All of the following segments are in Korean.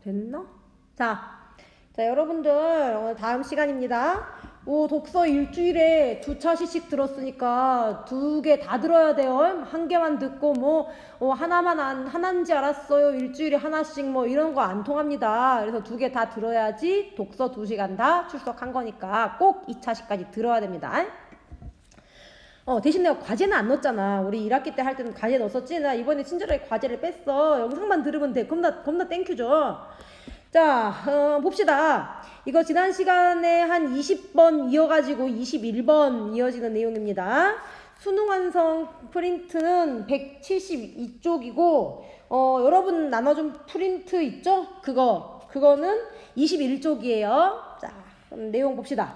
됐나? 자, 여러분들 오늘 다음 시간입니다. 독서 일주일에 2차시씩 들었으니까 2개 다 들어야 돼요. 한 개만 듣고 하나인지 알았어요. 일주일에 하나씩 이런 거 안 통합니다. 그래서 2개 다 들어야지 독서 2시간 다 출석한 거니까 꼭 2차시까지 들어야 됩니다. 대신 내가 과제는 안 넣었잖아. 우리 1학기 때 할 때는 과제 넣었었지. 나 이번에 친절하게 과제를 뺐어. 영상만 들으면 돼. 겁나 땡큐죠. 자, 봅시다. 이거 지난 시간에 한 20번 이어가지고 21번 이어지는 내용입니다. 수능 완성 프린트는 172쪽이고, 여러분 나눠준 프린트 있죠? 그거는 21쪽이에요. 자, 그럼 내용 봅시다.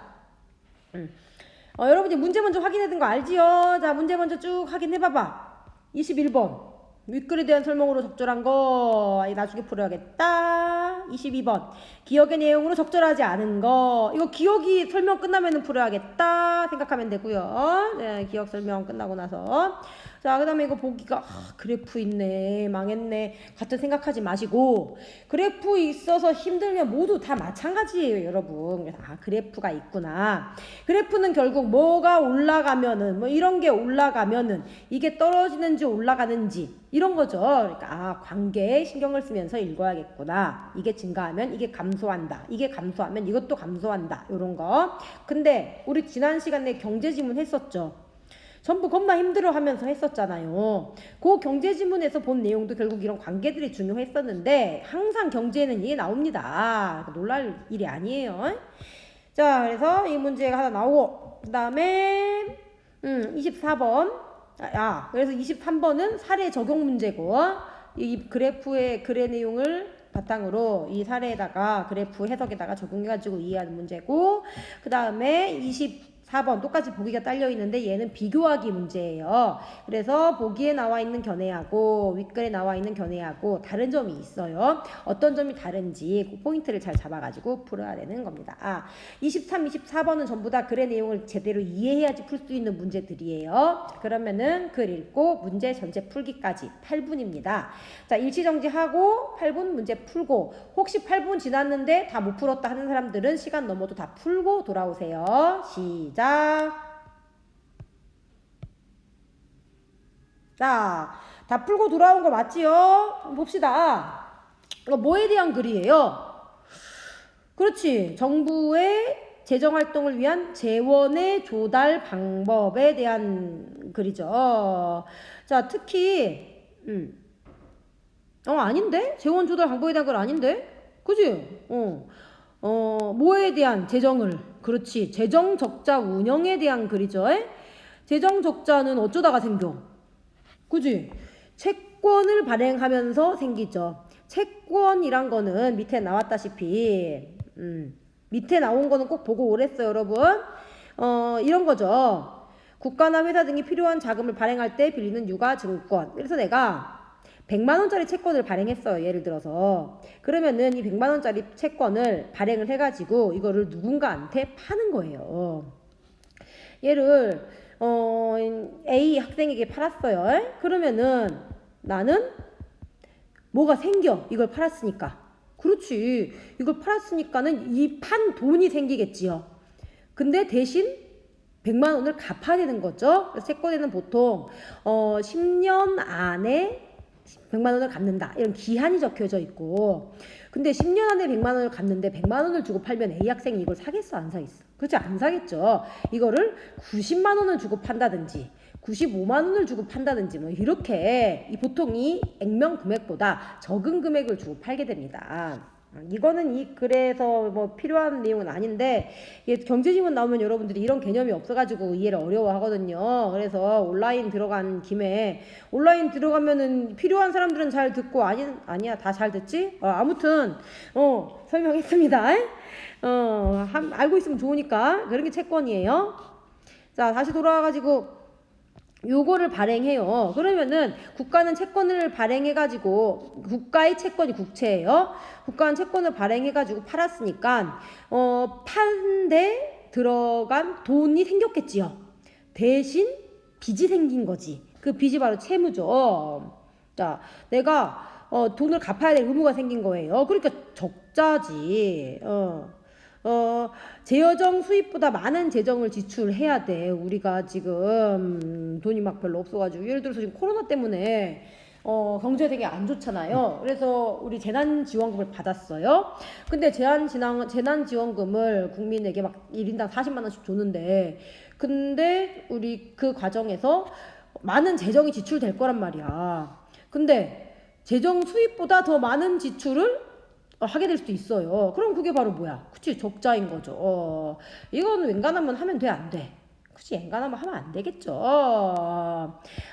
여러분이 문제 먼저 확인해 둔 거 알지요? 자, 문제 먼저 쭉 확인해봐봐. 21번. 윗글에 대한 설명으로 적절한 거 나중에 풀어야겠다. 22번. 기억의 내용으로 적절하지 않은 거. 이거 기억이 설명 끝나면 풀어야겠다 생각하면 되고요. 네, 기억 설명 끝나고 나서. 자, 그 다음에 이거 보기가 그래프 있네, 망했네 같은 생각하지 마시고, 그래프 있어서 힘들면 모두 다 마찬가지예요, 여러분. 그래서 그래프가 있구나. 그래프는 결국 뭐가 올라가면은 이런 게 올라가면은 이게 떨어지는지 올라가는지 이런 거죠. 그러니까 관계에 신경을 쓰면서 읽어야겠구나. 이게 증가하면 이게 감소한다. 이게 감소하면 이것도 감소한다. 이런 거. 근데 우리 지난 시간에 경제지문 했었죠. 전부 겁나 힘들어하면서 했었잖아요. 그 경제지문에서 본 내용도 결국 이런 관계들이 중요했었는데 항상 경제에는 이게 나옵니다. 놀랄 일이 아니에요. 자, 그래서 이 문제가 하나 나오고, 그 다음에 24번. 그래서 23번은 사례 적용 문제고, 이 그래프의 글의 내용을 바탕으로 이 사례에다가 그래프 해석에다가 적용해가지고 이해하는 문제고, 그 다음에 24번 똑같이 보기가 딸려 있는데 얘는 비교하기 문제예요. 그래서 보기에 나와 있는 견해하고 윗글에 나와 있는 견해하고 다른 점이 있어요. 어떤 점이 다른지 그 포인트를 잘 잡아가지고 풀어야 되는 겁니다. 23, 24번은 전부 다 글의 내용을 제대로 이해해야지 풀 수 있는 문제들이에요. 그러면은 글 읽고 문제 전체 풀기까지 8분입니다. 자, 일치정지하고 8분 문제 풀고, 혹시 8분 지났는데 다 못 풀었다 하는 사람들은 시간 넘어도 다 풀고 돌아오세요. 시작. 자, 다 풀고 돌아온 거 맞지요? 봅시다. 이거 뭐에 대한 글이에요? 그렇지. 정부의 재정활동을 위한 재원의 조달 방법에 대한 글이죠. 자, 특히 아닌데? 재원 조달 방법에 대한 글 아닌데? 그지? 뭐에 대한 재정을, 그렇지, 재정 적자 운영에 대한 글이죠. 재정 적자는 어쩌다가 생겨? 그지? 채권을 발행하면서 생기죠. 채권이란 거는 밑에 나왔다시피 밑에 나온 거는 꼭 보고 오랬어요, 여러분. 이런 거죠. 국가나 회사 등이 필요한 자금을 발행할 때 빌리는 유가증권. 그래서 내가 100만원짜리 채권을 발행했어요, 예를 들어서. 그러면은 이 100만원짜리 채권을 발행을 해가지고 이거를 누군가한테 파는 거예요. 얘를 A 학생에게 팔았어요. 그러면은 나는 뭐가 생겨, 이걸 팔았으니까. 그렇지, 이걸 팔았으니까는 이 판 돈이 생기겠지요. 근데 대신 100만원을 갚아야 되는 거죠. 그래서 채권에는 보통 10년 안에 100만원을 갚는다, 이런 기한이 적혀져 있고, 근데 10년 안에 100만원을 갚는데 100만원을 주고 팔면 A 학생이 이걸 사겠어, 안 사겠어? 그렇지, 안 사겠죠. 이거를 90만원을 주고 판다든지 95만원을 주고 판다든지 이렇게 보통 이 액면 금액보다 적은 금액을 주고 팔게 됩니다. 이거는 이 글에서 필요한 내용은 아닌데, 경제지문 나오면 여러분들이 이런 개념이 없어가지고 이해를 어려워하거든요. 그래서 온라인 들어간 김에, 온라인 들어가면은 필요한 사람들은 잘 듣고 아니야 다 잘 듣지? 아무튼 설명했습니다. 알고 있으면 좋으니까. 그런 게 채권이에요. 자, 다시 돌아와가지고 요거를 발행해요. 그러면은 국가는 채권을 발행해가지고, 국가의 채권이 국채예요. 국가는 채권을 발행해가지고 팔았으니까 판데 들어간 돈이 생겼겠지요. 대신 빚이 생긴 거지. 그 빚이 바로 채무죠. 자, 내가 돈을 갚아야 될 의무가 생긴 거예요. 그러니까 적자지. 재여정 수입보다 많은 재정을 지출해야 돼. 우리가 지금 돈이 막 별로 없어가지고 예를 들어서 지금 코로나 때문에 경제 되게 안 좋잖아요. 그래서 우리 재난지원금을 받았어요. 근데 재난지원금을 국민에게 막 1인당 40만 원씩 줬는데 근데 우리 그 과정에서 많은 재정이 지출될 거란 말이야. 근데 재정 수입보다 더 많은 지출을 하게 될 수도 있어요. 그럼 그게 바로 뭐야? 그치, 적자인 거죠. 이건 웬간하면 하면 돼, 안 돼? 그치, 웬간하면 하면 안 되겠죠.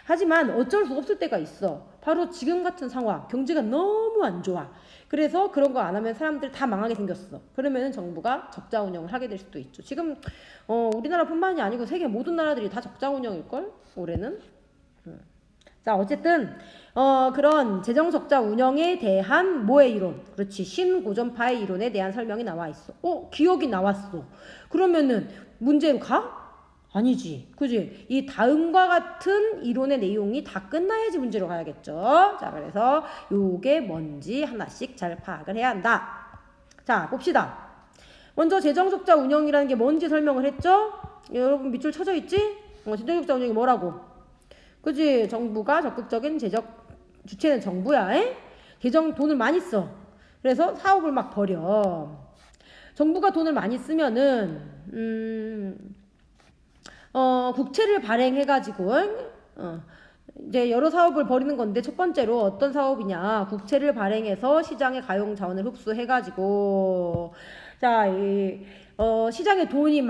하지만 어쩔 수 없을 때가 있어. 바로 지금 같은 상황, 경제가 너무 안 좋아. 그래서 그런 거 안 하면 사람들 다 망하게 생겼어. 그러면은 정부가 적자 운영을 하게 될 수도 있죠. 지금 우리나라뿐만이 아니고 세계 모든 나라들이 다 적자 운영일걸? 올해는. 자, 어쨌든 그런 재정 적자 운영에 대한 뭐의 이론? 그렇지, 신고전파의 이론에 대한 설명이 나와 있어. 기억이 나왔어. 그러면은 문제로 가? 아니지, 그지? 이 다음과 같은 이론의 내용이 다 끝나야지 문제로 가야겠죠. 자, 그래서 요게 뭔지 하나씩 잘 파악을 해야 한다. 자, 봅시다. 먼저 재정 적자 운영이라는 게 뭔지 설명을 했죠. 여러분 밑줄 쳐져 있지? 재정 적자 운영이 뭐라고? 그지? 정부가 적극적인 주체는 정부야. 돈을 많이 써. 그래서 사업을 막 벌여. 정부가 돈을 많이 쓰면은 국채를 발행해가지고 이제 여러 사업을 벌이는 건데 첫 번째로 어떤 사업이냐? 국채를 발행해서 시장의 가용 자원을 흡수해가지고 자, 시장에 돈이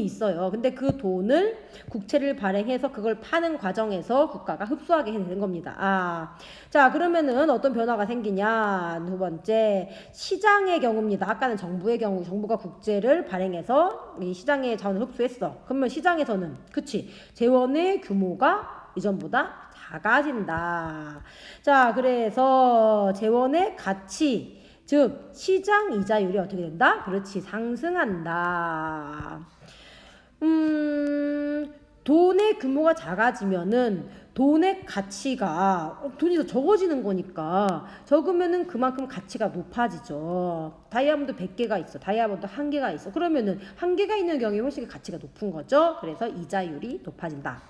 있어요. 근데 그 돈을 국채를 발행해서 그걸 파는 과정에서 국가가 흡수하게 되는 겁니다. 자, 그러면은 어떤 변화가 생기냐? 두 번째, 시장의 경우입니다. 아까는 정부의 경우, 정부가 국채를 발행해서 이 시장의 자원을 흡수했어. 그러면 시장에서는, 그치, 재원의 규모가 이전보다 작아진다. 자, 그래서 재원의 가치, 즉 시장 이자율이 어떻게 된다? 그렇지, 상승한다. 돈의 규모가 작아지면은 돈의 가치가 돈이 더 적어지는 거니까 적으면은 그만큼 가치가 높아지죠. 다이아몬드 100개가 있어. 다이아몬드 1개가 있어. 그러면은 1개가 있는 경우에 훨씬 가치가 높은 거죠. 그래서 이자율이 높아진다.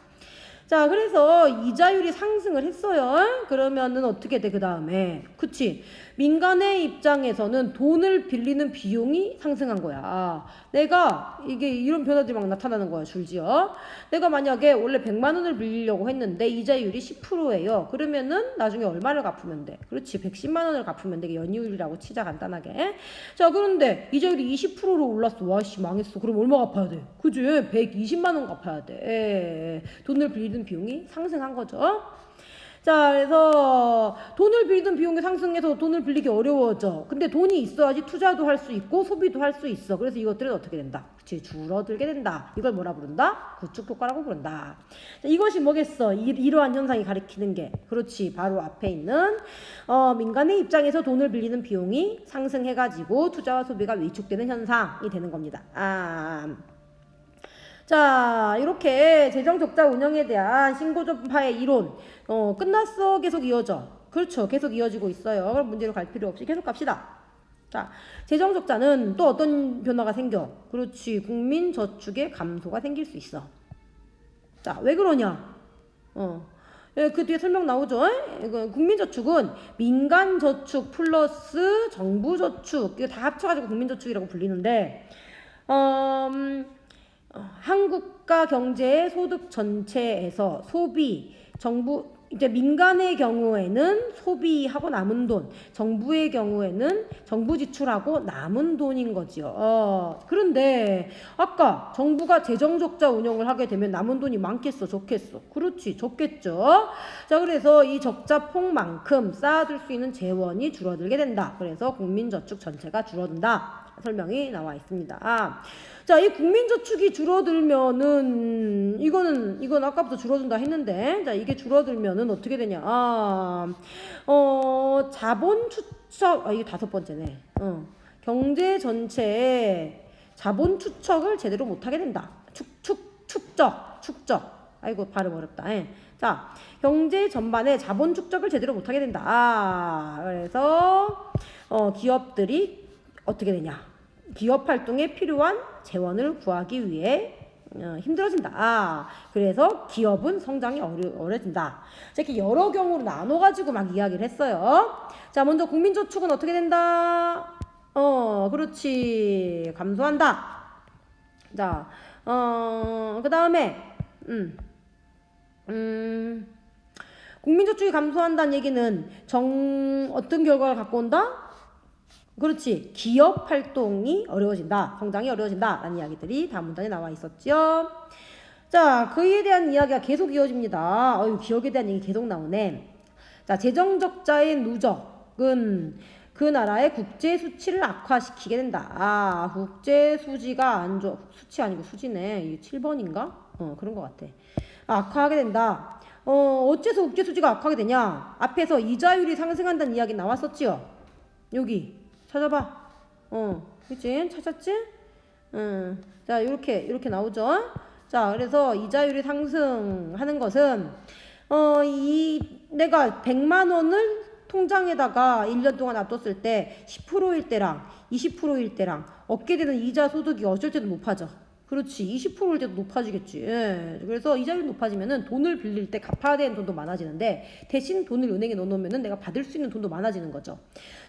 자, 그래서 이자율이 상승을 했어요. 그러면은 어떻게 돼, 그 다음에? 그치? 민간의 입장에서는 돈을 빌리는 비용이 상승한 거야. 내가, 이게 이런 변화들이 막 나타나는 거야, 줄지어. 내가 만약에 원래 100만 원을 빌리려고 했는데 이자율이 10%예요. 그러면은 나중에 얼마를 갚으면 돼? 그렇지, 110만 원을 갚으면 돼. 연이율이라고 치자, 간단하게. 자, 그런데 이자율이 20%로 올랐어. 와씨, 망했어. 그럼 얼마 갚아야 돼? 그지? 120만 원 갚아야 돼. 돈을 빌리는 비용이 상승한 거죠. 자, 그래서 돈을 빌리는 비용이 상승해서 돈을 빌리기 어려워져. 근데 돈이 있어야지 투자도 할 수 있고 소비도 할 수 있어. 그래서 이것들은 어떻게 된다? 그치, 줄어들게 된다. 이걸 뭐라 부른다? 구축효과라고 부른다. 자, 이것이 뭐겠어? 이러한 현상이 가리키는 게, 그렇지, 바로 앞에 있는 민간의 입장에서 돈을 빌리는 비용이 상승해가지고 투자와 소비가 위축되는 현상이 되는 겁니다. 자, 이렇게 재정 적자 운영에 대한 신고전파의 이론 끝났어? 계속 이어져? 그렇죠, 계속 이어지고 있어요. 그럼 문제로 갈 필요 없이 계속 갑시다. 자, 재정 적자는 또 어떤 변화가 생겨? 그렇지, 국민 저축의 감소가 생길 수 있어. 자, 왜 그러냐? 그 뒤에 설명 나오죠? 국민 저축은 민간 저축 플러스 정부 저축, 이거 다 합쳐가지고 국민 저축이라고 불리는데 한국가 경제의 소득 전체에서 이제 민간의 경우에는 소비하고 남은 돈, 정부의 경우에는 정부 지출하고 남은 돈인 거지요. 그런데 아까 정부가 재정 적자 운영을 하게 되면 남은 돈이 많겠어, 적겠어? 그렇지, 적겠죠. 자, 그래서 이 적자 폭만큼 쌓아둘 수 있는 재원이 줄어들게 된다. 그래서 국민저축 전체가 줄어든다. 설명이 나와 있습니다. 자, 이 국민저축이 줄어들면은 이건 아까부터 줄어든다 했는데, 자, 이게 줄어들면은 어떻게 되냐? 자본 추적, 이게 5번째네. 경제 전체에 자본 추적을 제대로 못하게 된다. 축적. 아이고, 발음 어렵다. 자, 경제 전반에 자본 축적을 제대로 못하게 된다. 그래서 기업들이 어떻게 되냐? 기업 활동에 필요한 재원을 구하기 위해 힘들어진다. 그래서 기업은 성장이 어려진다. 자, 이렇게 여러 경우로 나눠가지고 막 이야기를 했어요. 자, 먼저 국민저축은 어떻게 된다? 그렇지. 감소한다. 자, 그 다음에, 국민저축이 감소한다는 얘기는 어떤 결과를 갖고 온다? 그렇지. 기업 활동이 어려워진다. 성장이 어려워진다. 라는 이야기들이 다음 문단에 나와 있었죠. 자, 그에 대한 이야기가 계속 이어집니다. 기업에 대한 얘기 계속 나오네. 자, 재정적자의 누적은 그 나라의 국제 수치를 악화시키게 된다. 국제 수지가 안 좋아. 수치 아니고 수지네. 이게 7번인가? 그런 것 같아. 악화하게 된다. 어째서 국제 수지가 악화하게 되냐? 앞에서 이자율이 상승한다는 이야기 나왔었지요. 여기 찾아봐. 그치? 찾았지? 자, 이렇게 나오죠. 자, 그래서 이자율이 상승하는 것은 내가 100만 원을 통장에다가 1년 동안 놔뒀을 때 10%일 때랑 20%일 때랑 얻게 되는 이자 소득이 어쩔 때도 높아져. 그렇지. 20%일 때도 높아지겠지. 예. 그래서 이자율이 높아지면은 돈을 빌릴 때 갚아야 되는 돈도 많아지는데 대신 돈을 은행에 넣어놓으면은 내가 받을 수 있는 돈도 많아지는 거죠.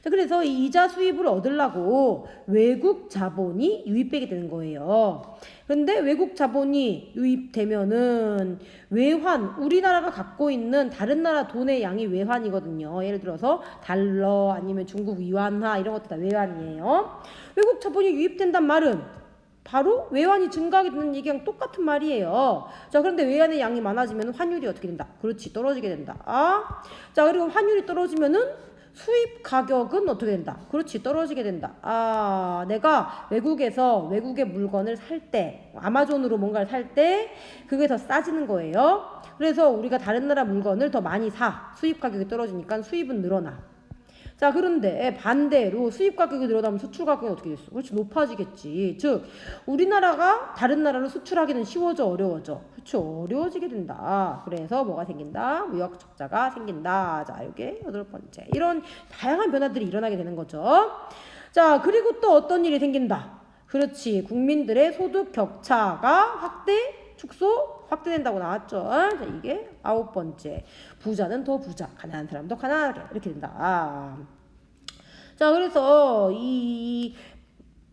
자, 그래서 이 이자 수입을 얻으려고 외국 자본이 유입되게 되는 거예요. 근데 외국 자본이 유입되면은 외환, 우리나라가 갖고 있는 다른 나라 돈의 양이 외환이거든요. 예를 들어서 달러 아니면 중국 위안화 이런 것도 다 외환이에요. 외국 자본이 유입된단 말은 바로 외환이 증가하게 되는 얘기랑 똑같은 말이에요. 자, 그런데 외환의 양이 많아지면 환율이 어떻게 된다? 그렇지, 떨어지게 된다. 자, 그리고 환율이 떨어지면은 수입 가격은 어떻게 된다? 그렇지, 떨어지게 된다. 내가 외국의 물건을 살 때, 아마존으로 뭔가를 살 때 그게 더 싸지는 거예요. 그래서 우리가 다른 나라 물건을 더 많이 사. 수입 가격이 떨어지니까 수입은 늘어나. 자, 그런데 반대로 수입 가격이 늘어나면 수출 가격이 어떻게 됐어? 그렇지, 높아지겠지. 즉, 우리나라가 다른 나라로 수출하기는 쉬워져, 어려워져? 그렇죠, 어려워지게 된다. 그래서 뭐가 생긴다? 무역 적자가 생긴다. 자, 이게 8번째. 이런 다양한 변화들이 일어나게 되는 거죠. 자, 그리고 또 어떤 일이 생긴다? 그렇지, 국민들의 소득 격차가 확대된다고 나왔죠. 자, 이게 9번째. 부자는 더 부자, 가난한 사람도 가난하게 이렇게 된다. 자, 그래서 이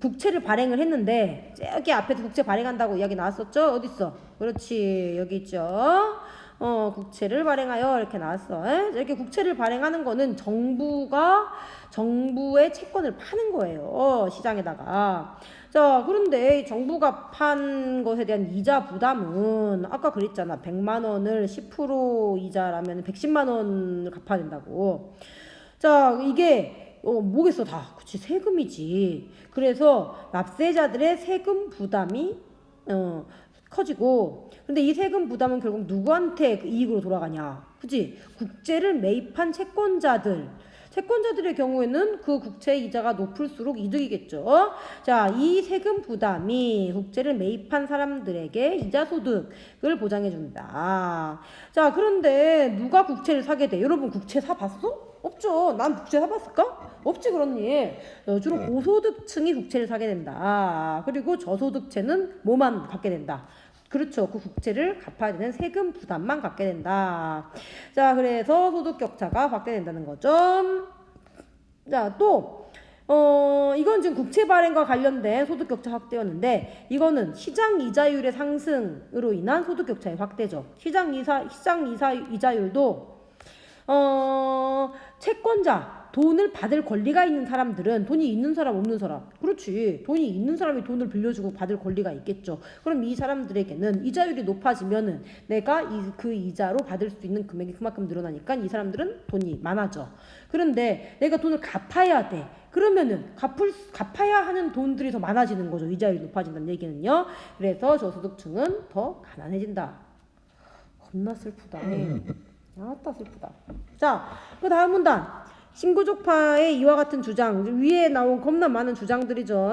국채를 발행을 했는데 저기 앞에서 국채 발행한다고 이야기 나왔었죠. 어딨어? 그렇지, 여기 있죠. 국채를 발행하여 이렇게 나왔어. 이렇게 국채를 발행하는 거는 정부의 채권을 파는 거예요. 시장에다가. 자, 그런데 정부가 판 것에 대한 이자 부담은 아까 그랬잖아. 100만 원을 10% 이자라면 110만 원을 갚아야 된다고. 자, 이게 뭐겠어 다. 그치, 세금이지. 그래서 납세자들의 세금 부담이 커지고, 근데 이 세금 부담은 결국 누구한테 이익으로 돌아가냐? 그치? 국채를 매입한 채권자들의 경우에는 그 국채 이자가 높을수록 이득이겠죠. 자, 이 세금 부담이 국채를 매입한 사람들에게 이자 소득을 보장해 준다. 자, 그런데 누가 국채를 사게 돼? 여러분 국채 사봤어? 없죠. 난 국채 사봤을까? 없지, 그렇니? 주로 고소득층이 국채를 사게 된다. 그리고 저소득층은 뭐만 갖게 된다. 그렇죠. 그 국채를 갚아야 되는 세금 부담만 갖게 된다. 자, 그래서 소득 격차가 확대된다는 거죠. 자, 또 이건 지금 국채 발행과 관련된 소득 격차 확대였는데, 이거는 시장 이자율의 상승으로 인한 소득 격차의 확대죠. 시장 이자율도 채권자, 돈을 받을 권리가 있는 사람들은, 돈이 있는 사람 없는 사람, 그렇지, 돈이 있는 사람이 돈을 빌려주고 받을 권리가 있겠죠. 그럼 이 사람들에게는 이자율이 높아지면은 내가 그 이자로 받을 수 있는 금액이 그만큼 늘어나니까 이 사람들은 돈이 많아져. 그런데 내가 돈을 갚아야 돼. 그러면은 갚아야 하는 돈들이 더 많아지는 거죠. 이자율이 높아진다는 얘기는요. 그래서 저소득층은 더 가난해진다. 겁나 슬프다. 아따 슬프다. 자, 그 다음 문단. 신고족파의 이와 같은 주장, 위에 나온 겁나 많은 주장들이죠.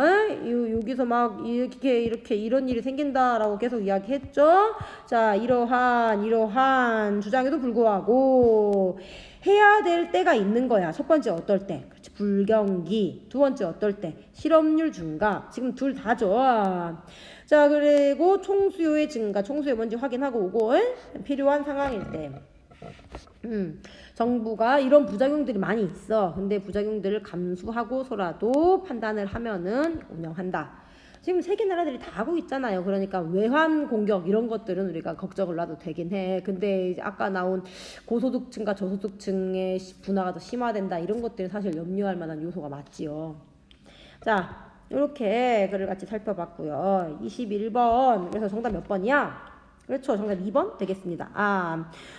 여기서 막 이렇게 이런 일이 생긴다라고 계속 이야기했죠. 자, 이러한 주장에도 불구하고 해야 될 때가 있는 거야. 첫 번째 어떨 때? 그렇지, 불경기. 두 번째 어떨 때? 실업률 증가. 지금 둘 다죠. 자, 그리고 총수요의 증가. 총수요 뭔지 확인하고 오고, 필요한 상황일 때. 정부가 이런 부작용들이 많이 있어. 근데 부작용들을 감수하고서라도 판단을 하면은 운영한다. 지금 세계 나라들이 다 하고 있잖아요. 그러니까 외환 공격 이런 것들은 우리가 걱정을 놔도 되긴 해. 근데 이제 아까 나온 고소득층과 저소득층의 분화가 더 심화된다. 이런 것들은 사실 염려할 만한 요소가 맞지요. 자, 이렇게 글을 같이 살펴봤고요. 21번. 그래서 정답 몇 번이야? 그렇죠. 정답 2번 되겠습니다.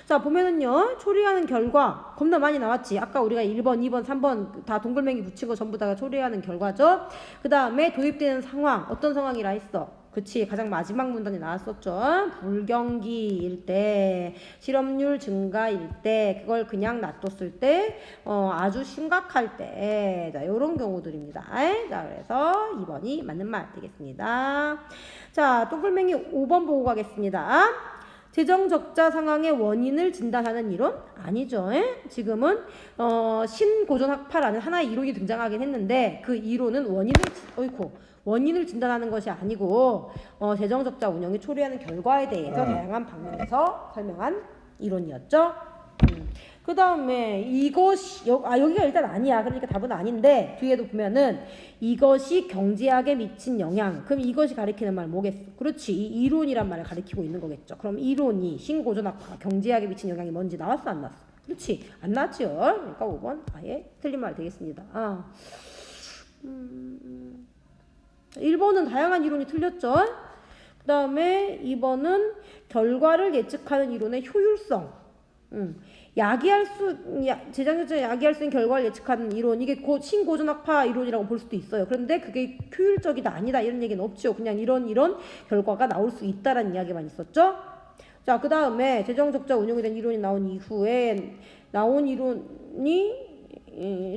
자, 보면은요. 초래하는 결과 겁나 많이 나왔지. 아까 우리가 1번, 2번, 3번 다 동글맹이 붙인 거 전부 다가 초래하는 결과죠. 그 다음에 도입되는 상황. 어떤 상황이라 했어? 그치. 가장 마지막 문단이 나왔었죠. 불경기일 때, 실업률 증가일 때, 그걸 그냥 놔뒀을 때, 아주 심각할 때, 자, 요런 경우들입니다. 자, 그래서 2번이 맞는 말 되겠습니다. 자, 동글맹이 5번 보고 가겠습니다. 재정 적자 상황의 원인을 진단하는 이론? 아니죠. 지금은 신고전학파라는 하나의 이론이 등장하긴 했는데 그 이론은 원인을 진단하는 것이 아니고 재정 적자 운영이 초래하는 결과에 대해서 다양한 방면에서 설명한 이론이었죠. 그 다음에 이것이 여기가 일단 아니야. 그러니까 답은 아닌데 뒤에도 보면은 이것이 경제학에 미친 영향. 그럼 이것이 가리키는 말 뭐겠어? 그렇지. 이 이론이란 말을 가리키고 있는 거겠죠. 그럼 이론이 신고전학파 경제학에 미친 영향이 뭔지 나왔어 안 나왔어? 그렇지. 안 나왔죠. 그러니까 5번 아예 틀린 말 되겠습니다. 1번은 다양한 이론이 틀렸죠. 그 다음에 2번은 결과를 예측하는 이론의 효율성. 재정적자 야기할 수 있는 결과를 예측하는 이론, 이게 신고전학파 이론이라고 볼 수도 있어요. 그런데 그게 효율적이다 아니다 이런 얘기는 없죠. 그냥 이런 결과가 나올 수 있다라는 이야기만 있었죠. 자, 그 다음에 재정적자 운용에 대한 이론이 나온 이후에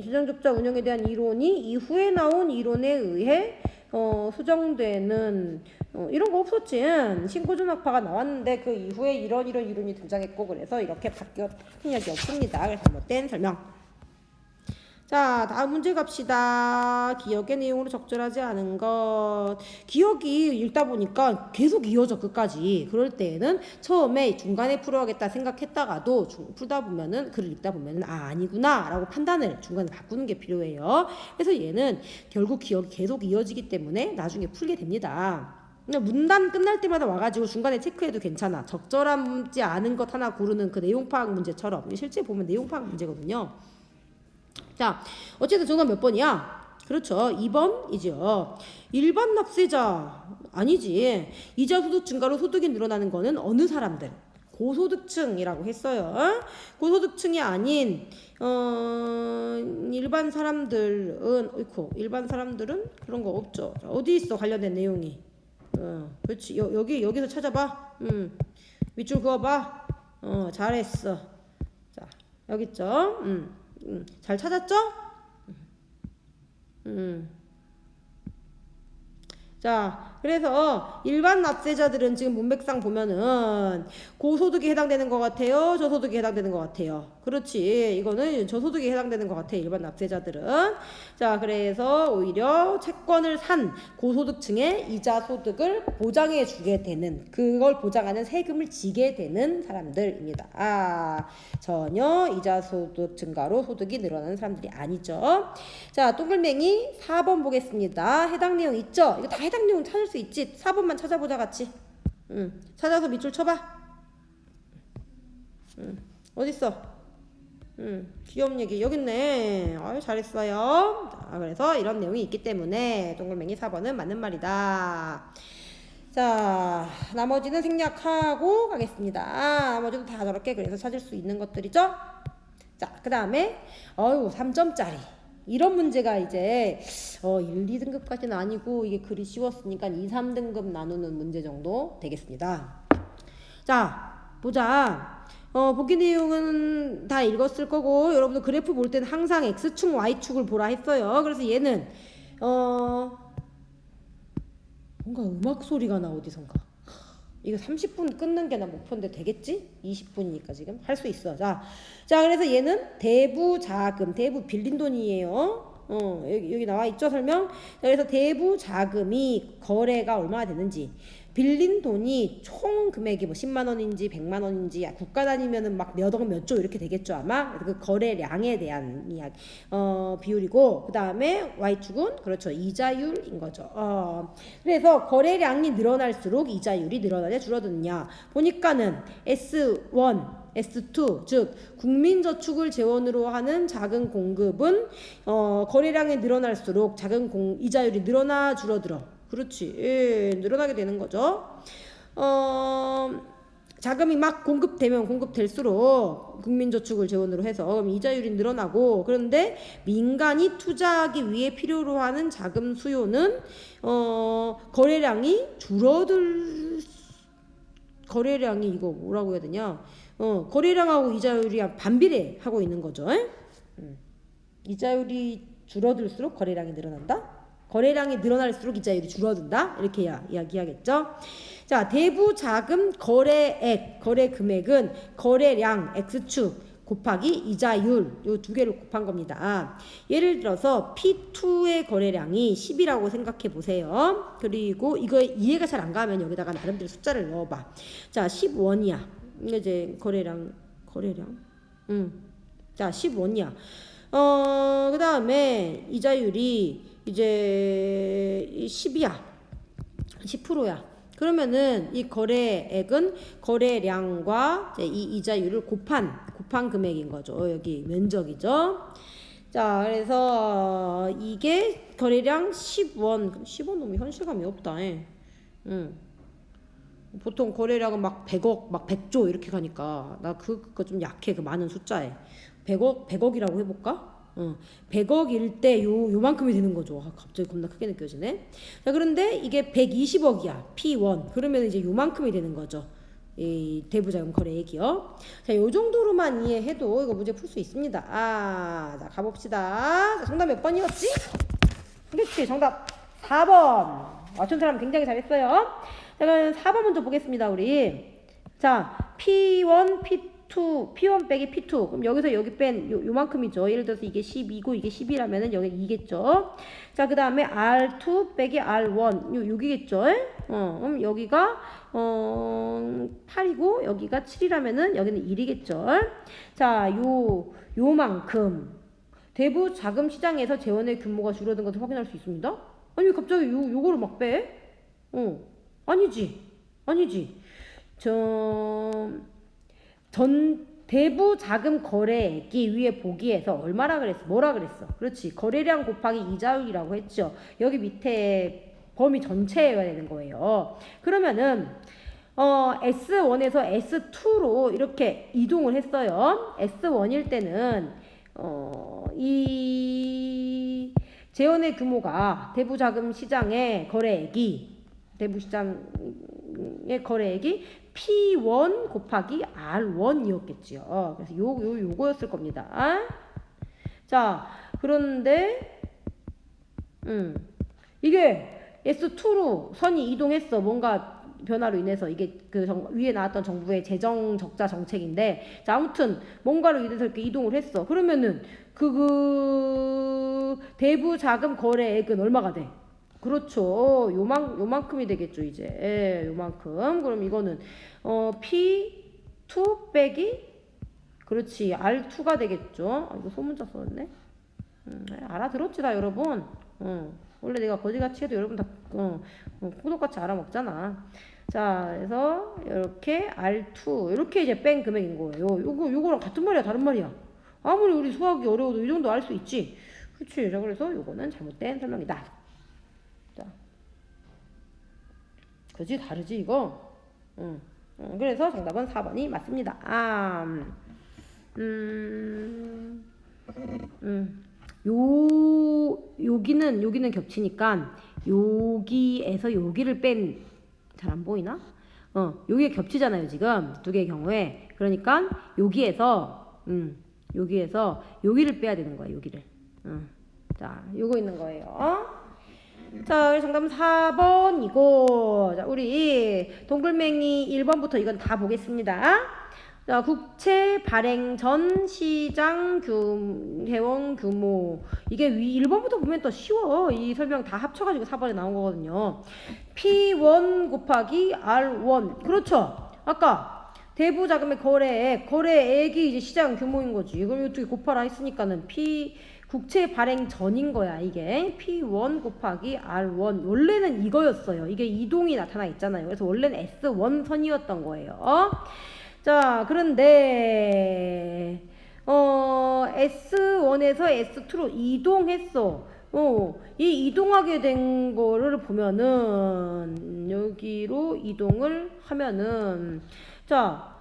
재정적자 운용에 대한 이론이 이후에 나온 이론에 의해 수정되는 이런 거 없었지. 신고전학파가 나왔는데 그 이후에 이런 이론이 등장했고 그래서 이렇게 바뀌었던 적이 없습니다. 그래서 잘못된 설명. 자, 다음 문제 갑시다. 기억의 내용으로 적절하지 않은 것. 기억이 읽다 보니까 계속 이어져 끝까지. 그럴 때에는 처음에 중간에 풀어야겠다 생각했다가도 풀다 보면은 글을 읽다 보면은 아니구나 라고 판단을 중간에 바꾸는 게 필요해요. 그래서 얘는 결국 기억이 계속 이어지기 때문에 나중에 풀게 됩니다. 문단 끝날 때마다 와가지고 중간에 체크해도 괜찮아. 적절하지 않은 것 하나 고르는 그 내용 파악 문제처럼. 실제 보면 내용 파악 문제거든요. 자, 어쨌든 정답 몇 번이야? 그렇죠. 2번이죠. 일반 납세자 아니지. 이자 소득 증가로 소득이 늘어나는 거는 어느 사람들? 고소득층이라고 했어요. 고소득층이 아닌 일반 사람들은 그런 거 없죠. 자, 어디 있어 관련된 내용이? 그렇지. 여기서 찾아봐. 밑줄 그어봐. 잘했어. 자, 여기 있죠. 잘 찾았죠? 자, 그래서 일반 납세자들은 지금 문맥상 보면은 고소득에 해당되는 것 같아요? 저소득에 해당되는 것 같아요? 그렇지. 이거는 저소득에 해당되는 것 같아. 일반 납세자들은. 자, 그래서 오히려 채권을 산 고소득층의 이자 소득을 보장해 주게 되는, 그걸 보장하는 세금을 지게 되는 사람들입니다. 전혀 이자 소득 증가로 소득이 늘어나는 사람들이 아니죠. 자, 동글맹이 4번 보겠습니다. 해당 내용 있죠? 이거 다 해당 내용 찾을 수 있지? 4번만 찾아보자 같이. 찾아서 밑줄 쳐봐. 어딨어? 귀여운 얘기 여기 있네. 아유, 잘했어요. 자, 그래서 이런 내용이 있기 때문에 동글맹이 4번은 맞는 말이다. 자, 나머지는 생략하고 가겠습니다. 나머지도 다 저렇게 그래서 찾을 수 있는 것들이죠. 자, 그 다음에 3점짜리 이런 문제가 이제 1, 2등급까지는 아니고 이게 글이 쉬웠으니까 2, 3등급 나누는 문제 정도 되겠습니다. 자, 보자. 복귀 내용은 다 읽었을 거고 여러분들 그래프 볼 때는 항상 X축, Y축을 보라 했어요. 그래서 얘는 뭔가 음악 소리가 나 어디선가. 이거 30분 끊는 게 나 목표인데 되겠지? 20분이니까 지금 할 수 있어. 자, 그래서 얘는 대부 자금, 대부 빌린 돈이에요. 여기 나와 있죠 설명. 자, 그래서 대부 자금이 거래가 얼마나 되는지, 빌린 돈이 총 금액이 뭐 10만 원인지 100만 원인지, 국가 단위면은 막 몇 억 몇 조 이렇게 되겠죠 아마. 그 거래량에 대한 이야기, 비율이고, 그 다음에 Y축은 그렇죠 이자율인 거죠. 그래서 거래량이 늘어날수록 이자율이 늘어나냐 줄어드느냐 보니까는 S1 S2 즉 국민저축을 재원으로 하는 자금 공급은 거래량이 늘어날수록 이자율이 늘어나 줄어들어. 그렇지. 예, 늘어나게 되는 거죠. 자금이 막 공급될수록 국민저축을 재원으로 해서 그럼 이자율이 늘어나고, 그런데 민간이 투자하기 위해 필요로 하는 자금 수요는 거래량이 이거 뭐라고 해야 되냐? 거래량하고 이자율이 반비례하고 있는 거죠. 이자율이 줄어들수록 거래량이 늘어난다. 거래량이 늘어날수록 이자율이 줄어든다. 이렇게 이야기하겠죠. 자, 대부 자금 거래액, 거래 금액은 거래량 X축 곱하기 이자율 요 두 개를 곱한 겁니다. 예를 들어서 P2의 거래량이 10이라고 생각해 보세요. 그리고 이거 이해가 잘 안 가면 여기다가 나름대로 숫자를 넣어봐. 자, 10원이야. 이게 이제 거래량. 자, 10원이야. 그 다음에 이자율이 이제 10이야. 10%야. 그러면은 이 거래액은 거래량과 이 이자율을 곱한 금액인 거죠. 여기 면적이죠. 자, 그래서 이게 거래량 10원. 10원 너무 현실감이 없다. 보통 거래량은 막 100억, 막 100조 이렇게 가니까 나 그거 좀 약해. 그 많은 숫자에 100억이라고 해볼까? 100억일 때 요만큼이 되는 거죠. 갑자기 겁나 크게 느껴지네. 자, 그런데 이게 120억이야. P1. 그러면 이제 요만큼이 되는 거죠. 이 대부자금 거래액이요. 자, 요 정도로만 이해해도 이거 문제 풀 수 있습니다. 자, 가봅시다. 자, 정답 몇 번이었지? 그렇지. 정답 4번. 맞춘 사람 굉장히 잘했어요. 자, 그럼 4번 먼저 보겠습니다, 우리. 자, P1, P1 빼기 P2. 그럼 여기서 여기 뺀 요만큼이죠. 예를 들어서 이게 10이고 이게 10이라면은 여기 2겠죠. 자, 그 다음에 R2 빼기 R1. 여기겠죠. 그럼 여기가 8이고 여기가 7이라면은 여기는 1이겠죠. 자, 요만큼. 대부 자금 시장에서 재원의 규모가 줄어든 것을 확인할 수 있습니다. 아니, 갑자기 요거를 막 빼? 아니지. 대부 자금 거래액이 위에 보기에서 얼마라 그랬어? 뭐라 그랬어? 그렇지. 거래량 곱하기 이자율이라고 했죠. 여기 밑에 범위 전체여야 되는 거예요. 그러면은 S1에서 S2로 이렇게 이동을 했어요. S1일 때는 이 재원의 규모가 대부 자금 시장의 거래액이 P1 곱하기 R1이었겠지요. 그래서 요거였을 겁니다. 자, 그런데 이게 S2로 선이 이동했어. 뭔가 변화로 인해서 이게 위에 나왔던 정부의 재정 적자 정책인데, 자, 아무튼 뭔가로 인해서 이렇게 이동을 했어. 그러면은 그 대부 자금 거래액은 얼마가 돼? 그렇죠. 요만큼이 되겠죠, 이제. 요만큼. 그럼 이거는 P2 빼기 그렇지. R2가 되겠죠. 이거 소문자 썼네. 알아들었지, 다 여러분. 원래 내가 거지같이 해도 여러분 다 호독같이 알아먹잖아. 자, 그래서 이렇게 R2 이렇게 이제 뺀 금액인 거예요. 요거랑 같은 말이야, 다른 말이야. 아무리 우리 수학이 어려워도 이 정도 알 수 있지. 그렇지. 자, 그래서 요거는 잘못된 설명이다. 자, 그지 다르지 이거. 그래서 정답은 4번이 맞습니다. 여기는 겹치니까 여기에서 여기를 뺀, 잘 안 보이나? 여기에 겹치잖아요, 지금. 두 개의 경우에. 그러니까 여기에서 여기를 빼야 되는 거예요, 여기를. 자, 요거 있는 거예요. 자, 정답은 4번이고, 자, 우리 동글맹이 1번부터 이건 다 보겠습니다. 자, 국채 발행 전 시장 회원 규모. 이게 1번부터 보면 또 쉬워. 이 설명 다 합쳐가지고 4번에 나온 거거든요. P1 곱하기 R1. 그렇죠. 아까 대부 자금의 거래액이 이제 시장 규모인 거지. 이걸 어떻게 곱하라 했으니까는 국채 발행 전인 거야, 이게. P1 곱하기 R1. 원래는 이거였어요. 이게 이동이 나타나 있잖아요. 그래서 원래는 S1 선이었던 거예요. 자, 그런데 S1에서 S2로 이동했어. 이 이동하게 된 거를 보면은 여기로 이동을 하면은 자,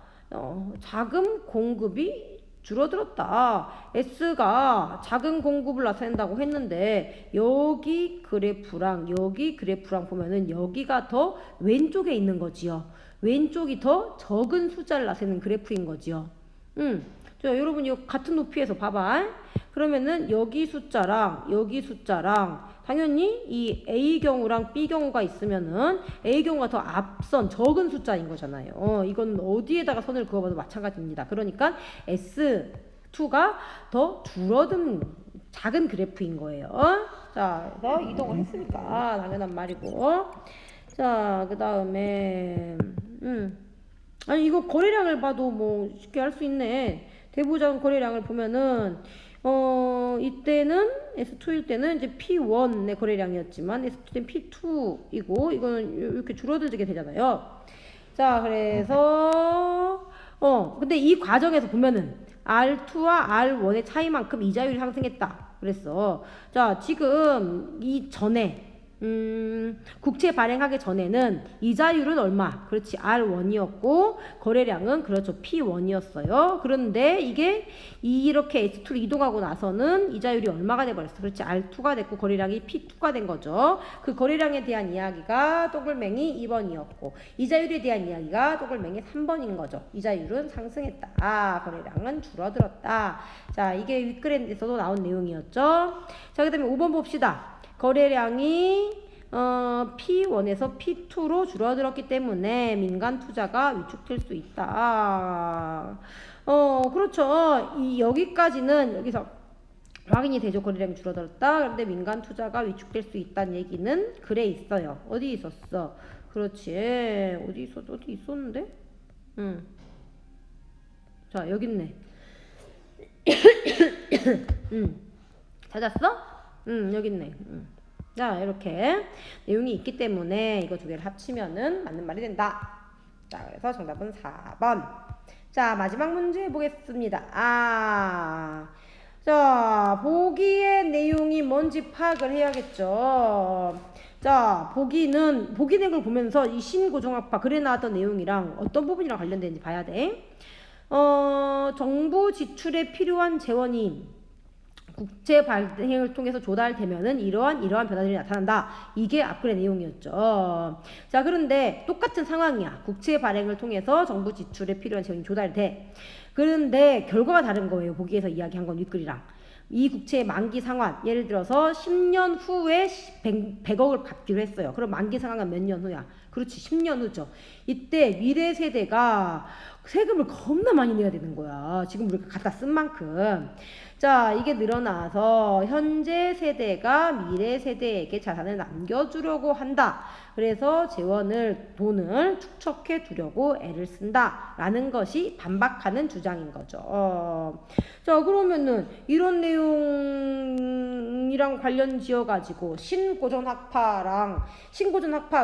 자금 공급이 줄어들었다. S가 자금 공급을 나타낸다고 했는데 여기 그래프랑 여기 그래프랑 보면은 여기가 더 왼쪽에 있는 거지요. 왼쪽이 더 적은 숫자를 나타내는 그래프인 거지요. 자, 여러분 이거 같은 높이에서 봐봐. 그러면은 여기 숫자랑 당연히 이 A 경우랑 B 경우가 있으면은 A 경우가 더 앞선 적은 숫자인 거잖아요. 이건 어디에다가 선을 그어봐도 마찬가지입니다. 그러니까 S2가 더 줄어든 작은 그래프인 거예요. 자, 그래서 이동을 했으니까 당연한 말이고. 자, 그 다음에 아니 이거 거래량을 봐도 뭐 쉽게 할 수 있네. 대부분 거래량을 보면은 이때는 S2일 때는 이제 P1의 거래량이었지만 S2 때는 P2이고 이거는 이렇게 줄어들게 되잖아요. 자, 그래서 근데 이 과정에서 보면은 R2와 R1의 차이만큼 이자율이 상승했다. 그랬어. 자, 지금 이 전에 국채 발행하기 전에는 이자율은 얼마? 그렇지, R1이었고 거래량은 그렇죠, P1이었어요. 그런데 이게 이렇게 S2로 이동하고 나서는 이자율이 얼마가 돼버렸어? 그렇지, R2가 됐고 거래량이 P2가 된 거죠. 그 거래량에 대한 이야기가 동글맹이 2번이었고 이자율에 대한 이야기가 동글맹이 3번인 거죠. 이자율은 상승했다, 거래량은 줄어들었다. 자, 이게 윗그래프에서도 나온 내용이었죠. 자, 그 다음에 5번 봅시다. 거래량이 P1에서 P2로 줄어들었기 때문에 민간 투자가 위축될 수 있다. 그렇죠. 여기까지는 여기서 확인이 되죠. 거래량이 줄어들었다. 그런데 민간 투자가 위축될 수 있다는 얘기는 글에 있어요. 어디 있었어? 그렇지. 어디 있었는데? 자, 여기 있네. 찾았어? 여기 있네. 자, 이렇게 내용이 있기 때문에 이거 두 개를 합치면은 맞는 말이 된다. 자, 그래서 정답은 4번. 자, 마지막 문제 보겠습니다. 자, 보기의 내용이 뭔지 파악을 해야겠죠. 자, 보기 내용을 보면서 이 신고종합화 글에 나왔던 내용이랑 어떤 부분이랑 관련되는지 봐야 돼. 정부 지출에 필요한 재원이 국채 발행을 통해서 조달되면은 이러한 변화들이 나타난다. 이게 앞글의 내용이었죠. 자, 그런데 똑같은 상황이야. 국채 발행을 통해서 정부 지출에 필요한 재원이 조달돼. 그런데 결과가 다른 거예요. 보기에서 이야기한 건 윗글이랑. 이 국채의 만기 상환, 예를 들어서 10년 후에 100억을 갚기로 했어요. 그럼 만기 상환은 몇 년 후야? 그렇지, 10년 후죠. 이때 미래 세대가 세금을 겁나 많이 내야 되는 거야. 지금 우리가 갖다 쓴 만큼. 자, 이게 늘어나서 현재 세대가 미래 세대에게 자산을 남겨주려고 한다. 그래서 돈을 축적해 두려고 애를 쓴다. 라는 것이 반박하는 주장인 거죠. 자, 그러면은 이런 내용이랑 관련 지어가지고 신고전 학파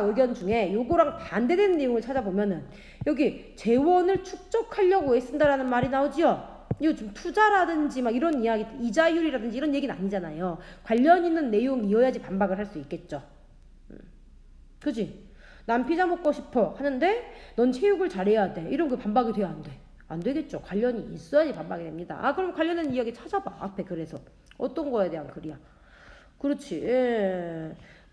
의견 중에 요거랑 반대되는 내용을 찾아보면은 여기 재원을 축적하려고 애쓴다라는 말이 나오지요. 이거 좀 투자라든지 막 이런 이야기, 이자율이라든지 이런 얘기는 아니잖아요. 관련 있는 내용이어야지 반박을 할 수 있겠죠. 그지? 난 피자 먹고 싶어 하는데 넌 체육을 잘해야 돼. 이런 거 반박이 돼야 안 돼? 안 되겠죠. 관련이 있어야지 반박이 됩니다. 그럼 관련된 이야기 찾아봐. 앞에 그래서 어떤 거에 대한 글이야. 그렇지.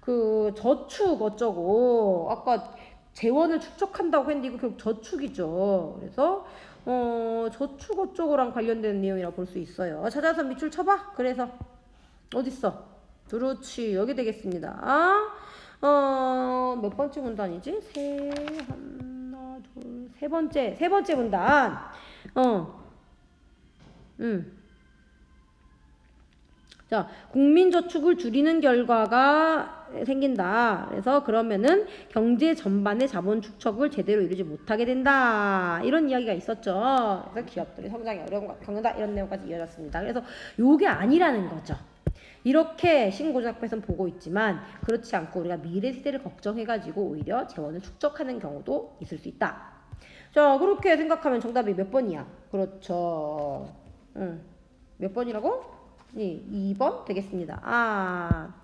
그 저축 어쩌고 아까 재원을 축적한다고 했는데 이거 결국 저축이죠. 그래서 저축 어쩌고랑 관련된 내용이라고 볼 수 있어요. 찾아서 밑줄 쳐봐. 그래서 어딨어? 그렇지, 여기 되겠습니다. 몇 번째 문단이지? 세 번째 문단. 자, 국민저축을 줄이는 결과가 생긴다. 그래서 그러면은 경제 전반의 자본 축적을 제대로 이루지 못하게 된다. 이런 이야기가 있었죠. 그래서 기업들이 성장에 어려움을 겪는다. 이런 내용까지 이어졌습니다. 그래서 요게 아니라는 거죠. 이렇게 신고작부에서는 보고 있지만 그렇지 않고 우리가 미래 세대를 걱정해가지고 오히려 재원을 축적하는 경우도 있을 수 있다. 자, 그렇게 생각하면 정답이 몇 번이야? 그렇죠. 몇 번이라고? 2번 되겠습니다.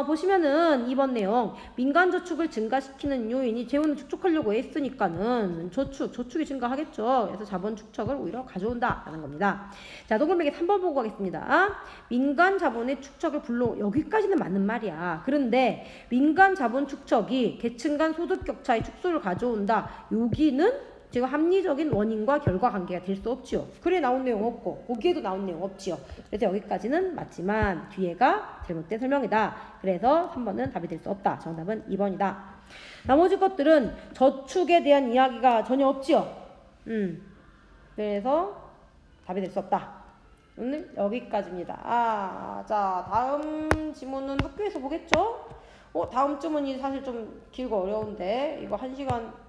보시면은 2번 내용 민간 저축을 증가시키는 요인이 재원을 축적하려고 했으니까는 저축이 증가하겠죠. 그래서 자본 축적을 오히려 가져온다라는 겁니다. 자, 동글매기 3번 보고 가겠습니다. 민간 자본의 축적을 여기까지는 맞는 말이야. 그런데 민간 자본 축적이 계층 간 소득 격차의 축소를 가져온다. 여기는 지금 합리적인 원인과 결과 관계가 될 수 없지요. 글에 나온 내용 없고 거기에도 나온 내용 없지요. 그래서 여기까지는 맞지만 뒤에가 잘못된 설명이다. 그래서 3번은 답이 될 수 없다. 정답은 2번이다. 나머지 것들은 저축에 대한 이야기가 전혀 없지요. 그래서 답이 될 수 없다. 오늘 여기까지입니다. 자, 다음 지문은 학교에서 보겠죠? 다음 주문이 사실 좀 길고 어려운데 이거 1시간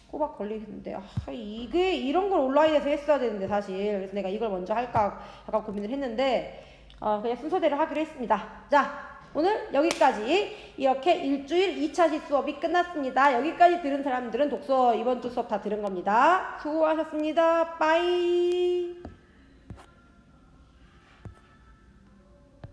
꼬박 걸리겠는데 이게 이런 걸 온라인에서 했어야 되는데 사실 그래서 내가 이걸 먼저 할까 약간 고민을 했는데 그냥 순서대로 하기로 했습니다. 자, 오늘 여기까지 이렇게 일주일 2차시 수업이 끝났습니다. 여기까지 들은 사람들은 독서 이번 주 수업 다 들은 겁니다. 수고하셨습니다. 빠이.